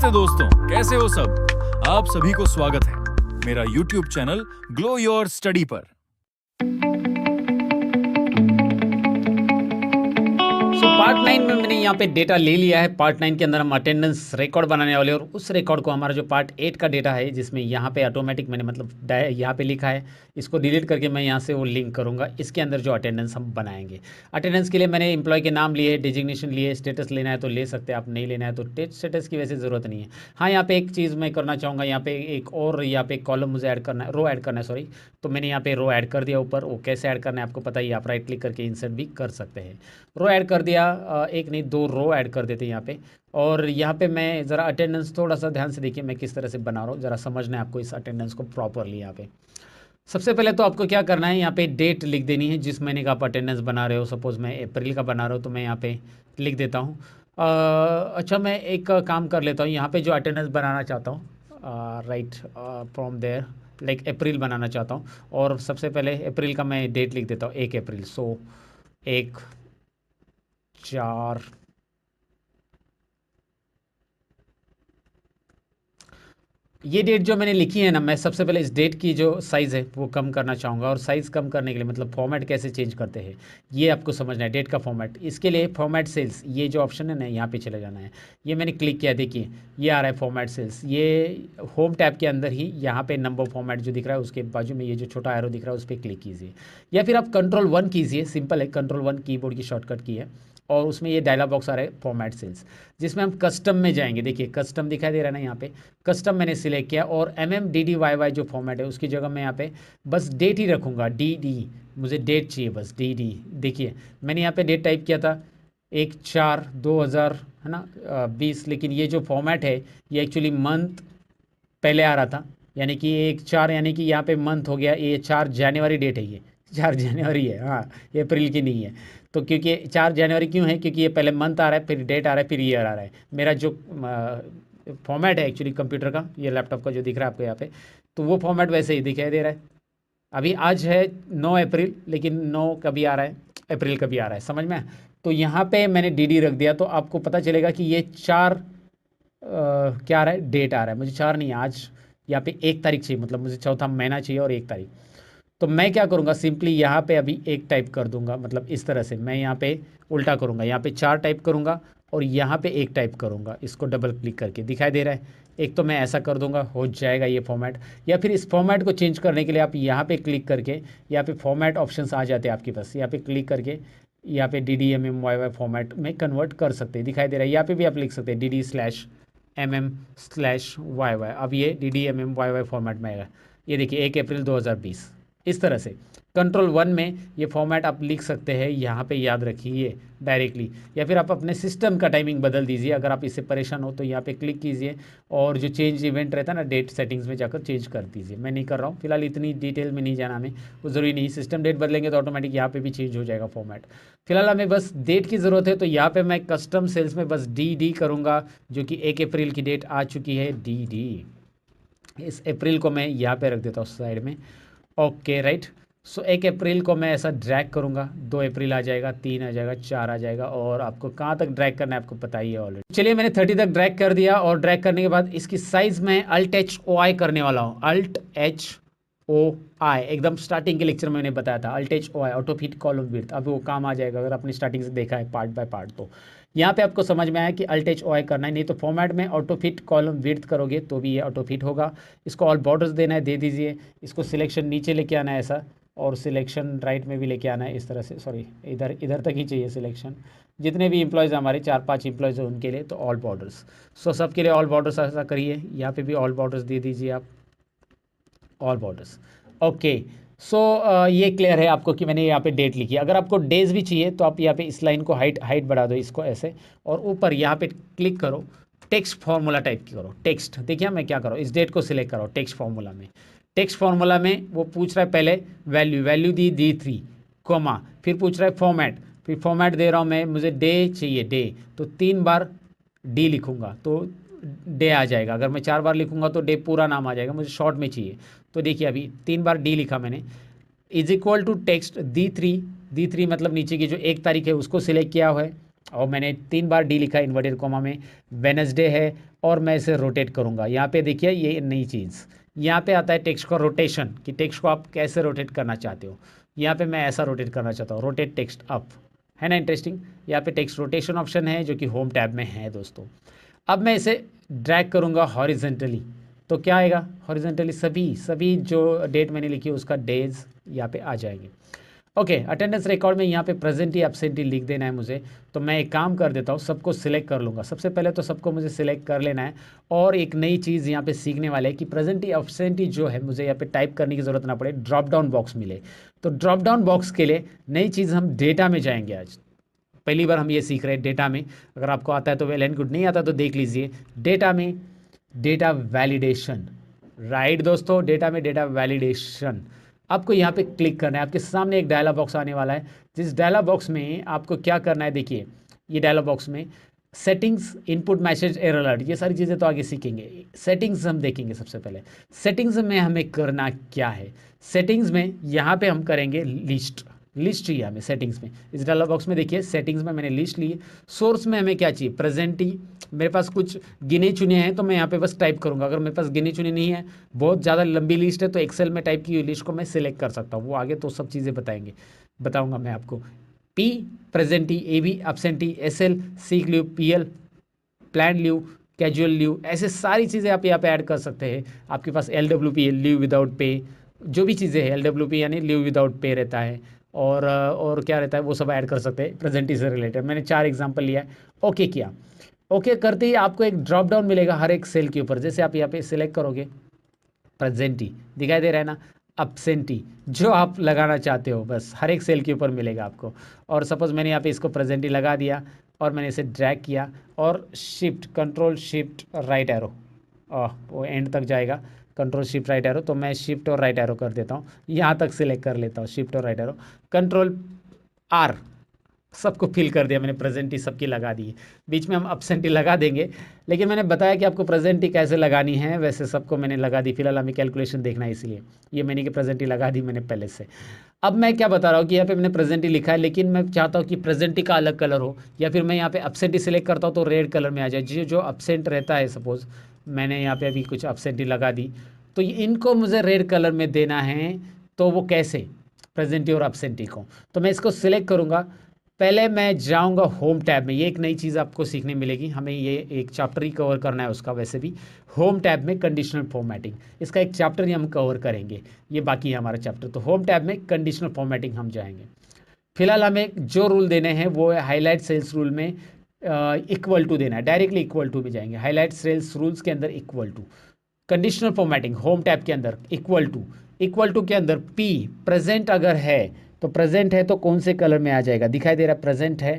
नमस्ते दोस्तों, कैसे हो सब। आप सभी को स्वागत है मेरा YouTube channel glow your study पर। पार्ट 9 में मैंने यहाँ पे डेटा ले लिया है। पार्ट 9 के अंदर हम अटेंडेंस रिकॉर्ड बनाने वाले और उस रिकॉर्ड को हमारा जो पार्ट 8 का डेटा है जिसमें यहाँ पे ऑटोमेटिक मैंने मतलब यहाँ पे लिखा है, इसको डिलीट करके मैं यहाँ से वो लिंक करूँगा। इसके अंदर जो अटेंडेंस हम बनाएंगे, अटेंडेंस के लिए मैंने एम्प्लॉय के नाम लिए, डिजिग्नेशन लिए, स्टेटस लेना है तो ले सकते हैं आप, नहीं लेना है तो स्टेटस की वैसे ज़रूरत नहीं है। हाँ, यहाँ पे एक चीज़ मैं करना चाहूँगा, यहाँ पे एक और यहाँ पे कॉलम मुझे ऐड करना है, रो ऐड करना है सॉरी। तो मैंने यहाँ पे रो ऐड कर दिया ऊपर। वो कैसे ऐड करना है आपको पता ही, आप राइट क्लिक करके इंसर्ट भी कर सकते हैं। रो ऐड कर दिया, एक नहीं दो रो ऐड कर देते हैं यहाँ पे। और यहाँ पे मैं ज़रा अटेंडेंस थोड़ा सा ध्यान से देखिए मैं किस तरह से बना रहा हूँ, ज़रा समझना है आपको इस अटेंडेंस को प्रॉपरली। यहाँ पे सबसे पहले तो आपको क्या करना है, यहाँ पे डेट लिख देनी है जिस महीने का आप अटेंडेंस बना रहे हो। सपोज़ मैं अप्रैल का बना रहा हूँ तो मैं यहाँ पे लिख देता हूँ। अच्छा, मैं एक काम कर लेता हूँ, यहाँ पे जो अटेंडेंस बनाना चाहता हूँ राइट फ्रॉम देयर लाइक अप्रैल बनाना चाहता हूँ। और सबसे पहले अप्रैल का मैं डेट लिख देता हूँ 1 अप्रैल। सो 1/4 ये डेट जो मैंने लिखी है ना, मैं सबसे पहले इस डेट की जो साइज़ है वो कम करना चाहूँगा। और साइज़ कम करने के लिए मतलब फॉर्मेट कैसे चेंज करते हैं ये आपको समझना है, डेट का फॉर्मेट। इसके लिए फॉर्मेट सेल्स ये जो ऑप्शन है ना, यहाँ पे चले जाना है। ये मैंने क्लिक किया, देखिए ये आ रहा है फॉर्मेट सेल्स। ये होम टैब के अंदर ही यहाँ पे नंबर फॉर्मेट जो दिख रहा है उसके बाजू में ये जो छोटा एरो दिख रहा है उस पर क्लिक कीजिए, या फिर आप Ctrl+1 कीजिए। सिंपल है, Ctrl+1 कीबोर्ड की शॉर्टकट की है। और उसमें ये डायलॉग बॉक्स आ रहा है फॉर्मेट सेल्स, जिसमें हम कस्टम में जाएंगे। देखिए कस्टम दिखाई दे रहा है ना, यहाँ पे कस्टम मैंने सिलेक्ट किया और MMDDYY जो फॉर्मेट है उसकी जगह मैं यहाँ पे बस डेट ही रखूँगा, DD। मुझे डेट चाहिए बस DD। देखिए मैंने यहाँ पे डेट टाइप किया था 1/4/2000 है ना 20, लेकिन ये जो फॉर्मेट है ये एक्चुअली मंथ पहले आ रहा था, यानी कि 1/4 यानी कि यहाँ पे मंथ हो गया। ये 4 जनवरी डेट है, ये 4 जनवरी है, हाँ ये अप्रैल की नहीं है। तो क्योंकि 4 जनवरी क्यों है, क्योंकि ये पहले मंथ आ रहा है, फिर डेट आ रहा है, फिर ईयर आ रहा है। मेरा जो फॉर्मेट है एक्चुअली कंप्यूटर का, ये लैपटॉप का जो दिख रहा है आपको यहाँ पे, तो वो फॉर्मेट वैसे ही दिखाई दे रहा है। अभी आज है 9 अप्रैल, लेकिन 9 कभी आ रहा है, अप्रैल कभी आ रहा है, समझ में आया? तो यहाँ पे मैंने DD रख दिया तो आपको पता चलेगा कि ये 4 क्या आ रहा है, डेट आ रहा है। मुझे 4 नहीं, आज यहाँ पे 1 तारीख चाहिए, मतलब मुझे चौथा महीना चाहिए और 1 तारीख। तो मैं क्या करूँगा, सिंपली यहाँ पे अभी 1 टाइप कर दूंगा, मतलब इस तरह से मैं यहाँ पे उल्टा करूँगा, यहाँ पे 4 टाइप करूँगा और यहाँ पे 1 टाइप करूँगा। इसको डबल क्लिक करके दिखाई दे रहा है एक, तो मैं ऐसा कर दूंगा, हो जाएगा ये फॉर्मेट। या फिर इस फॉर्मेट को चेंज करने के लिए आप यहाँ पे क्लिक करके, यहाँ पे फॉर्मेट ऑप्शंस आ जाते हैं आपके पास, यहाँ पे क्लिक करके यहाँ पे DDMMYY फॉर्मेट में कन्वर्ट कर सकते हैं। दिखाई दे रहा है, यहाँ पे भी आप लिख सकते हैं DD/MM/YY। अब ये DDMMYY फॉर्मेट में आएगा। ये देखिए 1 अप्रैल 2020 इस तरह से। Ctrl+1 में ये फॉर्मेट आप लिख सकते हैं, यहाँ पे याद रखिए डायरेक्टली। या फिर आप अपने सिस्टम का टाइमिंग बदल दीजिए, अगर आप इससे परेशान हो तो यहाँ पे क्लिक कीजिए और जो चेंज इवेंट रहता है ना, डेट सेटिंग्स में जाकर चेंज कर दीजिए। मैं नहीं कर रहा हूँ फिलहाल, इतनी डिटेल में नहीं जाना हमें, वो ज़रूरी नहीं। सिस्टम डेट बदलेंगे तो ऑटोमेटिक यहाँ पे भी चेंज हो जाएगा फॉर्मेट। फिलहाल हमें बस डेट की ज़रूरत है, तो यहाँ पे मैं कस्टम सेल्स में बस DD करूँगा, जो कि 1 अप्रैल की डेट आ चुकी है DD। इस अप्रैल को मैं यहाँ पे रख देता हूँ साइड में। Okay right. सो 1 अप्रैल को मैं ऐसा ड्रैग करूँगा, 2 अप्रैल आ जाएगा, 3 आ जाएगा, 4 आ जाएगा। और आपको कहाँ तक ड्रैग करना है आपको पता ही है ऑलरेडी। चलिए मैंने 30 तक ड्रैग कर दिया और ड्रैग करने के बाद इसकी साइज़ में Alt+H+OI करने वाला हूँ। Alt+H+OI एकदम स्टार्टिंग के लेक्चर में मैंने बताया था, Alt+H+OI auto fit column width. अब वो काम आ जाएगा अगर आपने स्टार्टिंग से देखा है पार्ट बाय पार्ट। तो यहाँ पे आपको समझ में आया कि Alt+H+OI करना है, नहीं तो फॉर्मेट में ऑटो फिट कॉलम विड्थ करोगे तो भी ये ऑटो फिट होगा। इसको ऑल बॉर्डर्स देना है, दे दीजिए। इसको सिलेक्शन नीचे लेके आना है ऐसा, और सिलेक्शन राइट में भी लेके आना है इस तरह से, सॉरी इधर तक ही चाहिए सिलेक्शन। जितने भी एम्प्लॉयज़ हमारे 4-5 एम्प्लॉयज़ हैं उनके लिए तो ऑल बॉर्डर्स। सो सबके लिए ऑल बॉर्डर्स ऐसा करिए, यहाँ पे भी ऑल बॉर्डर्स दे दीजिए आप, ऑल बॉर्डर्स। ओके। सो ये क्लियर है आपको कि मैंने यहाँ पे डेट लिखी है। अगर आपको डेज भी चाहिए तो आप यहाँ पे इस लाइन को हाइट बढ़ा दो, इसको ऐसे, और ऊपर यहाँ पे क्लिक करो, टेक्स्ट फार्मूला टाइप करो, टेक्स्ट। देखिए मैं क्या करो, इस डेट को सिलेक्ट करो टेक्स्ट फार्मूला में। टेक्स्ट फार्मूला में वो पूछ रहा है पहले वैल्यू दी D3 कोमा, फिर पूछ रहा है फॉर्मेट, फिर फॉर्मेट दे रहा हूँ मैं, मुझे डे चाहिए डे, तो 3 बार D लिखूँगा तो डे आ जाएगा। अगर मैं 4 बार लिखूँगा तो डे पूरा नाम आ जाएगा, मुझे शॉर्ट में चाहिए। तो देखिए अभी 3 बार D लिखा मैंने, is equal to text D3 मतलब नीचे की जो 1 तारीख है उसको सिलेक्ट किया हुआ है, और मैंने 3 बार डी लिखा इन्वर्टेड कॉमा में, वेनसडे है, और मैं इसे रोटेट करूँगा। यहाँ पे देखिए ये नई चीज़, यहाँ पे आता है टेक्स्ट का रोटेशन, कि टेक्स्ट को आप कैसे रोटेट करना चाहते हो। यहाँ पे मैं ऐसा रोटेट करना चाहता हूँ, रोटेट टेक्स्ट अप, है ना इंटरेस्टिंग। यहाँ पे टेक्स्ट रोटेशन ऑप्शन है जो कि होम टैब में है दोस्तों। अब मैं इसे ड्रैग करूँगा हॉरिजेंटली, तो क्या आएगा हॉरिजेंटली, सभी सभी जो डेट मैंने लिखी है उसका डेज यहाँ पे आ जाएंगे। ओके, अटेंडेंस रिकॉर्ड में यहाँ पे प्रेजेंटी एब्सेंटी लिख देना है मुझे। तो मैं एक काम कर देता हूँ, सबको सिलेक्ट कर लूँगा। सबसे पहले तो सबको मुझे सिलेक्ट कर लेना है, और एक नई चीज़ यहाँ पे सीखने वाले हैं कि प्रेजेंटी एब्सेंटी जो है मुझे यहाँ पे टाइप करने की ज़रूरत ना पड़े, ड्रॉप डाउन बॉक्स मिले। तो ड्रॉप डाउन बॉक्स के लिए नई चीज़ हम डेटा में जाएंगे आज, पहली बार हम ये सीख रहे हैं डेटा में। अगर आपको आता है तो वेल एंड गुड, नहीं आता तो देख लीजिए। डेटा में डेटा वैलिडेशन, राइट दोस्तों, डेटा में डेटा वैलिडेशन। आपको यहाँ पे क्लिक करना है, आपके सामने एक डायलॉग बॉक्स आने वाला है। जिस डायलॉग बॉक्स में आपको क्या करना है, देखिए ये डायलॉग बॉक्स में settings, input message, error alert, ये सारी चीज़ें तो आगे सीखेंगे। सेटिंग्स हम देखेंगे सबसे पहले। सेटिंग्स में हमें करना क्या है, सेटिंग्स में यहाँ पे हम करेंगे लिस्ट, लिस्ट चाहिए हमें सेटिंग्स में। इस डायलॉग बॉक्स में देखिए सेटिंग्स में मैंने लिस्ट ली है। सोर्स में हमें क्या चाहिए, प्रेजेंटी। मेरे पास कुछ गिने चुने हैं तो मैं यहाँ पे बस टाइप करूँगा। अगर मेरे पास गिने चुने नहीं है, बहुत ज़्यादा लंबी लिस्ट है, तो एक्सेल में टाइप की हुई लिस्ट को मैं सिलेक्ट कर सकता हूँ। वो आगे तो सब चीज़ें बताऊँगा मैं आपको। P presenty, A B absenty, S L, sick leave, P L plan leave, casual leave, ऐसे सारी चीज़ें आप यहाँ पे ऐड कर सकते हैं। आपके पास L W P, leave without pay, जो भी चीज़ें हैं, एल डब्ल्यू पी यानी लीव विदाउट पे रहता है, और क्या रहता है वो सब ऐड कर सकते हैं प्रेजेंटी से रिलेटेड। मैंने 4 एग्जांपल लिया है, ओके किया। ओके करते ही आपको एक ड्रॉप डाउन मिलेगा हर एक सेल के ऊपर। जैसे आप यहाँ पे सिलेक्ट करोगे प्रेजेंटी, दिखाई दे रहा है ना, अब्सेंटी, जो आप लगाना चाहते हो बस हर एक सेल के ऊपर मिलेगा आपको। और सपोज मैंने यहाँ पे इसको प्रेजेंटी लगा दिया, और मैंने इसे ड्रैग किया, और shift control shift right arrow, वो एंड तक जाएगा, कंट्रोल शिफ्ट राइट एरो। तो मैं शिफ्ट और राइट एरो कर देता हूँ, यहाँ तक सिलेक्ट कर लेता हूँ, शिफ्ट और राइट एरो, कंट्रोल आर, सबको फिल कर दिया मैंने, प्रेजेंटी सबकी लगा दी है। बीच में हम अब्सेंटी लगा देंगे, लेकिन मैंने बताया कि आपको प्रेजेंटी कैसे लगानी है, वैसे सबको मैंने लगा दी। फिलहाल हमें कैलकुलेशन देखना है, इसलिए ये मैंने की प्रेजेंटी लगा दी मैंने पहले से। अब मैं क्या बता रहा हूँ कि यहाँ पे मैंने प्रेजेंटी लिखा है, लेकिन मैं चाहता हूँ कि प्रेजेंटी का अलग कलर हो, या फिर मैं यहाँ पे अब्सेंटी सिलेक्ट करता हूँ तो रेड कलर में आ जाए। जो अब्सेंट रहता है, सपोज मैंने यहाँ पे अभी कुछ अब्सेंटी लगा दी, तो इनको मुझे रेड कलर में देना है। तो वो कैसे, प्रेजेंटी और अब्सेंटी को, तो मैं इसको सिलेक्ट करूँगा। पहले मैं जाऊंगा होम टैब में, ये एक नई चीज़ आपको सीखने मिलेगी, हमें ये एक चैप्टर ही कवर करना है उसका। वैसे भी होम टैब में कंडीशनल फॉर्मेटिंग, इसका एक चैप्टर ही हम कवर करेंगे, ये बाकी है हमारा चैप्टर। तो होम टैब में कंडीशनल फॉर्मेटिंग हम जाएंगे। फिलहाल हमें जो रूल देने हैं वो है हाईलाइट सेल्स रूल में इक्वल टू देना है, डायरेक्टली इक्वल टू में जाएंगे। हाईलाइट सेल्स रूल्स के अंदर equal to, conditional formatting home tab के अंदर इक्वल टू के अंदर पी प्रेजेंट अगर है, तो प्रेजेंट है तो कौन से कलर में आ जाएगा, दिखाई दे रहा है प्रेजेंट है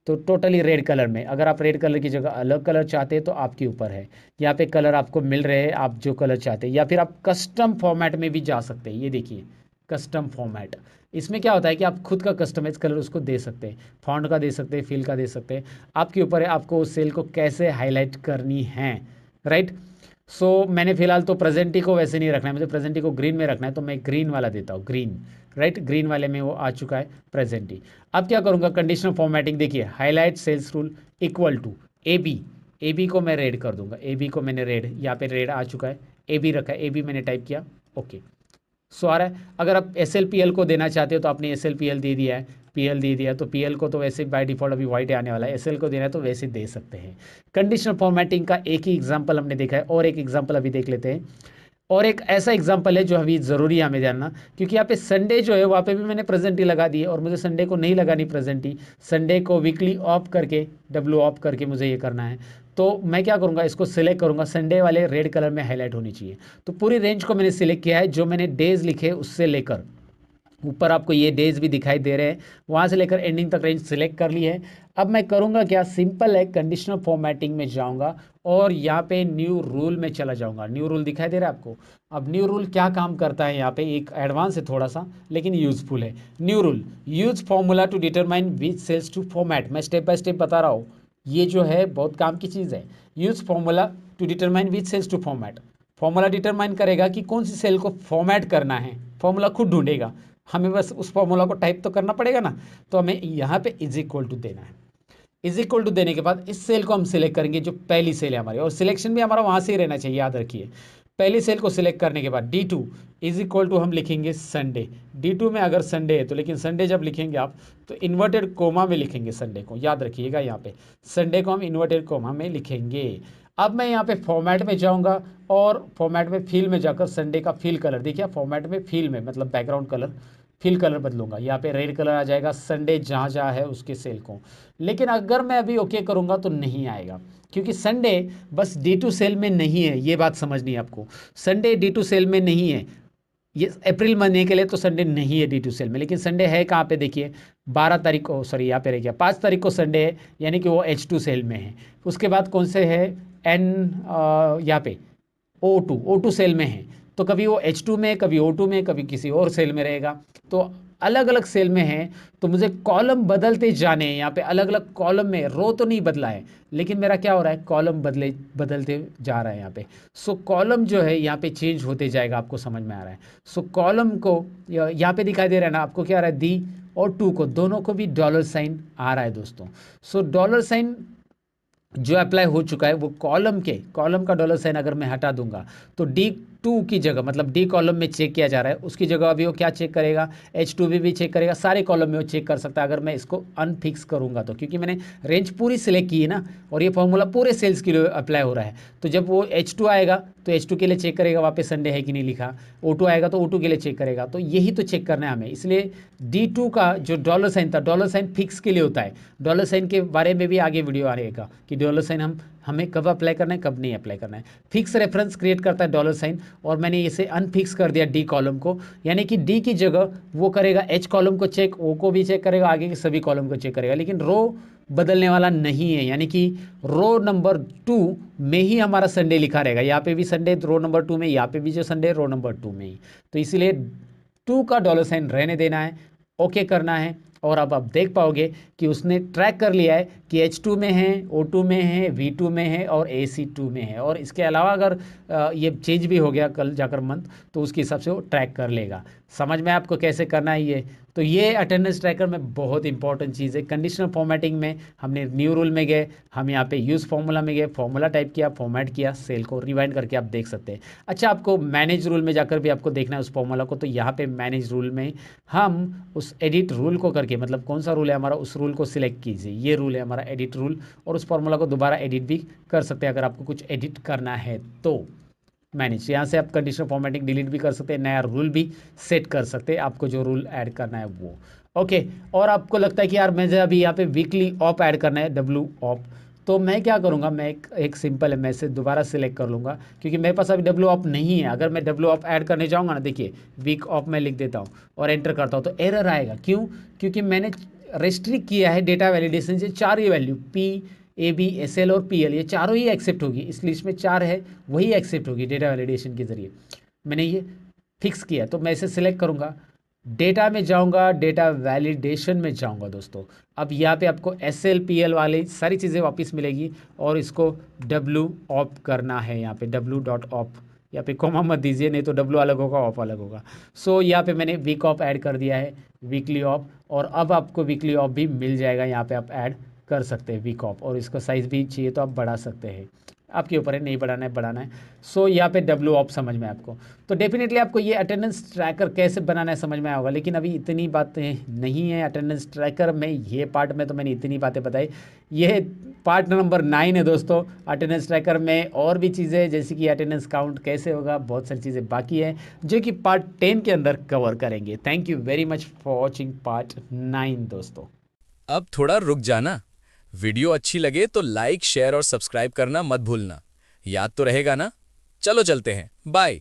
तो टोटली रेड कलर में। अगर आप रेड कलर की जगह अलग कलर चाहते हैं तो आपके ऊपर है, यहाँ पे कलर आपको मिल रहे हैं आप जो कलर चाहते हैं। या फिर आप कस्टम फॉर्मेट में भी जा सकते हैं, ये देखिए कस्टम फॉर्मेट, इसमें क्या होता है कि आप खुद का कस्टमाइज कलर उसको दे सकते हैं, फॉन्ट का दे सकते हैं, फिल का दे सकते हैं, आपके ऊपर है आपको उस सेल को कैसे हाईलाइट करनी है, राइट। सो मैंने फिलहाल तो प्रेजेंटी को वैसे नहीं रखना है, मुझे प्रेजेंटी को ग्रीन में रखना है, तो मैं ग्रीन वाला देता हूँ, ग्रीन, राइट। ग्रीन वाले में वो आ चुका है प्रेजेंटी। अब क्या करूँगा, कंडीशनल फॉर्मेटिंग, देखिए highlight cells rule equal to A B को मैं रेड कर दूंगा, ए बी को मैंने रेड, यहाँ पे रेड आ चुका है, ए बी रखा है, ए बी मैंने टाइप किया, ओके सो आ रहा है। अगर आप एस एल पी एल को देना चाहते हो तो आपने एस एल पी एल दे दिया है, पी एल दे दिया, तो पी एल को तो वैसे बाय डिफॉल्ट अभी वाइट आने वाला है, एस एल को देना है तो वैसे दे सकते हैं। कंडीशनल फॉर्मेटिंग का एक ही एग्जाम्पल हमने देखा है, और एक एग्जाम्पल अभी देख लेते हैं। और एक ऐसा एग्जाम्पल है जो अभी ज़रूरी है हमें जानना, क्योंकि यहाँ पे संडे जो है वहाँ पे भी मैंने प्रेजेंटी लगा दी है, और मुझे संडे को नहीं लगानी प्रेजेंटी, संडे को वीकली ऑफ करके, डब्ल्यू ऑफ करके मुझे ये करना है। तो मैं क्या करूँगा, इसको सिलेक्ट करूँगा, संडे वाले रेड कलर में हाईलाइट होनी चाहिए। तो पूरी रेंज को मैंने सिलेक्ट किया है, जो मैंने डेज लिखे उससे लेकर ऊपर आपको ये डेज भी दिखाई दे रहे हैं, वहाँ से लेकर एंडिंग तक रेंज सिलेक्ट कर ली है। अब मैं करूँगा क्या, सिंपल है, कंडीशनल फॉर्मेटिंग में जाऊँगा और यहाँ पे न्यू रूल में चला जाऊँगा। न्यू रूल दिखाई दे रहा है आपको। अब न्यू रूल क्या काम करता है, यहाँ पे एक एडवांस है थोड़ा सा, लेकिन यूजफुल है। New rule, use formula to determine which cells to format. मैं स्टेप बाय स्टेप बता रहा हूँ, ये जो है बहुत काम की चीज़ है। Use formula to determine which cells to format, formula determine करेगा कि कौन सी सेल को फॉर्मेट करना है, फॉर्मूला खुद ढूंढेगा, हमें बस उस फॉर्मूला को टाइप तो करना पड़ेगा ना। तो हमें यहाँ पे इज इक्वल टू देना है। इज इक्वल टू देने के बाद इस सेल को हम सिलेक्ट करेंगे जो पहली सेल है हमारी, और सिलेक्शन भी हमारा वहाँ से ही रहना चाहिए, याद रखिए। पहली सेल को सिलेक्ट करने के बाद D2 इज इक्वल टू हम लिखेंगे संडे। D2 में अगर संडे है तो, लेकिन संडे जब लिखेंगे आप तो इन्वर्टेड कोमा में लिखेंगे संडे को, याद रखिएगा। यहाँ पे संडे को हम इन्वर्टेड कोमा में लिखेंगे। अब मैं यहाँ पे फॉर्मेट में जाऊँगा और फॉर्मेट में फील में जाकर संडे का फील कलर, देखिए फॉर्मेट में फील में मतलब बैकग्राउंड कलर, फील कलर बदलूंगा। यहाँ पे रेड कलर आ जाएगा संडे जहाँ जहाँ है उसके सेल को। लेकिन अगर मैं अभी ओके करूँगा तो नहीं आएगा, क्योंकि संडे बस D2 सेल में नहीं है, ये बात समझनी है आपको। संडे D2 सेल में नहीं है, ये अप्रैल महीने के लिए तो संडे नहीं है D2 सेल में, लेकिन संडे है कहाँ पे, देखिए 12 तारीख को, सॉरी यहाँ पे रह गया, 5 तारीख को संडे है, यानी कि वो H2 सेल में है। उसके बाद कौन से है, यहाँ पे O2 सेल में है, तो कभी वो H2 में, कभी O2 में, कभी किसी और सेल में रहेगा, तो अलग अलग सेल में है। तो मुझे कॉलम बदलते जाने हैं, यहाँ पे अलग अलग कॉलम में, रो तो नहीं बदला है लेकिन मेरा क्या हो रहा है, कॉलम बदलते जा रहा है यहाँ पे। सो कॉलम जो है यहाँ पे चेंज होते जाएगा, आपको समझ में आ रहा है। सो कॉलम को यहाँ पे दिखाई दे रहा है ना आपको, क्या आ रहा है, D और 2 को दोनों को भी डॉलर साइन आ रहा है दोस्तों। सो डॉलर साइन जो अप्लाई हो चुका है वो कॉलम का डॉलर साइन अगर मैं हटा दूंगा तो D2 की जगह, मतलब D कॉलम में चेक किया जा रहा है, उसकी जगह अभी वो क्या चेक करेगा, H2 भी चेक करेगा, सारे कॉलम में वो चेक कर सकता है अगर मैं इसको अनफिक्स करूंगा तो, क्योंकि मैंने रेंज पूरी सिलेक्ट की है ना, और ये फॉर्मूला पूरे सेल्स के लिए अप्लाई हो रहा है। तो जब वो H2 आएगा तो H2 के लिए चेक करेगा वहाँ पे संडे है कि नहीं लिखा, O2 आएगा तो O2 के लिए चेक करेगा। तो यही तो चेक करना है हमें, इसलिए D2 का जो डॉलर साइन था, डॉलर साइन फिक्स के लिए होता है। डॉलर साइन के बारे में भी आगे वीडियो आएगा कि डॉलर साइन हमें कब अप्लाई करना है, कब नहीं अप्लाई करना है। फिक्स रेफरेंस क्रिएट करता है डॉलर साइन, और मैंने इसे अनफिक्स कर दिया D कॉलम को, यानी कि D की जगह वो करेगा H कॉलम को चेक, O को भी चेक करेगा, आगे के सभी कॉलम को चेक करेगा, लेकिन रो बदलने वाला नहीं है। यानी कि रो नंबर 2 में ही हमारा संडे लिखा रहेगा, यहाँ पे भी संडे रो नंबर 2 में, यहाँ पे भी जो संडे रो नंबर 2 में ही। तो इसीलिए 2 का डॉलर साइन रहने देना है, ओके करना है। और अब आप देख पाओगे कि उसने ट्रैक कर लिया है कि H2 में है, O2 में है, V2 में है और AC2 में है। और इसके अलावा अगर ये चेंज भी हो गया कल जाकर मंथ, तो उसके हिसाब से वो ट्रैक कर लेगा। समझ में आपको कैसे करना है ये। तो ये अटेंडेंस ट्रैकर में बहुत इंपॉर्टेंट चीज़ है। कंडीशनल फॉर्मेटिंग में हमने न्यू रूल में गए, हम यहाँ पे यूज़ फॉर्मूला में गए, फॉर्मूला टाइप किया, फॉर्मेट किया, सेल को रिवाइंड करके आप देख सकते हैं। अच्छा, आपको मैनेज रूल में जाकर भी आपको देखना है उस फॉर्मूला को, तो यहाँ पे मैनेज रूल में हम उस एडिट रूल को करके, मतलब कौन सा रूल है हमारा, उस रूल को सिलेक्ट कीजिए। ये रूल है हमारा एडिट रूल, और उस फॉर्मूला को दोबारा एडिट भी कर सकते हैं अगर आपको कुछ एडिट करना है तो। मैनेज, यहाँ से आप कंडीशनल फॉर्मेटिंग डिलीट भी कर सकते हैं, नया रूल भी सेट कर सकते हैं, आपको जो रूल ऐड करना है वो। ओके, और आपको लगता है कि यार मुझे अभी यहाँ पे वीकली ऑफ ऐड करना है, W ऑफ, तो मैं क्या करूँगा, मैं एक सिंपल है, मैं इसे दोबारा सिलेक्ट कर लूँगा, क्योंकि मेरे पास अभी W ऑफ नहीं है। अगर मैं W ऑफ ऐड करने जाऊँगा ना, देखिए वीक ऑफ में लिख देता हूँ और एंटर करता हूँ तो एरर आएगा। क्यों? क्योंकि मैंने रेस्ट्रिक्ट किया है डेटा वैलिडेशन से, 4 ही वैल्यू P, AB, SL और PL, ये चारों ही एक्सेप्ट होगी। इस लिस्ट में 4 है, वही एक्सेप्ट होगी डेटा वैलिडेशन के जरिए। मैंने ये फिक्स किया, तो मैं इसे सिलेक्ट करूँगा, डेटा में जाऊँगा, डेटा वैलिडेशन में जाऊँगा दोस्तों। अब यहाँ पे आपको SL PL वाली सारी चीज़ें वापस मिलेगी, और इसको W ऑफ करना है। यहाँ पे W डॉट ऑफ, यहाँ पे कॉमा मत दीजिए, नहीं तो W अलग होगा, ऑफ अलग होगा। सो यहाँ पे मैंने वीक ऑफ ऐड कर दिया है, वीकली ऑफ, और अब आपको वीकली ऑफ भी मिल जाएगा। यहाँ पे आप ऐड कर सकते हैं वीक ऑफ, और इसका साइज़ भी चाहिए तो आप बढ़ा सकते हैं, आपके ऊपर है, नहीं बढ़ाना है बढ़ाना है। सो यहाँ पे W ऑफ समझ में आपको, तो डेफिनेटली आपको ये अटेंडेंस ट्रैकर कैसे बनाना है समझ में आया होगा। लेकिन अभी इतनी बातें नहीं है अटेंडेंस ट्रैकर में, ये पार्ट में तो मैंने इतनी बातें बताई। ये पार्ट नंबर 9 है दोस्तों अटेंडेंस ट्रैकर में। और भी चीज़ें जैसे कि अटेंडेंस काउंट कैसे होगा, बहुत सारी चीज़ें बाकी है जो कि पार्ट 10 के अंदर कवर करेंगे। Thank you very much for watching part 9 दोस्तों। अब थोड़ा रुक जाना, वीडियो अच्छी लगे तो लाइक, शेयर और सब्सक्राइब करना मत भूलना। याद तो रहेगा ना? चलो चलते हैं, बाय।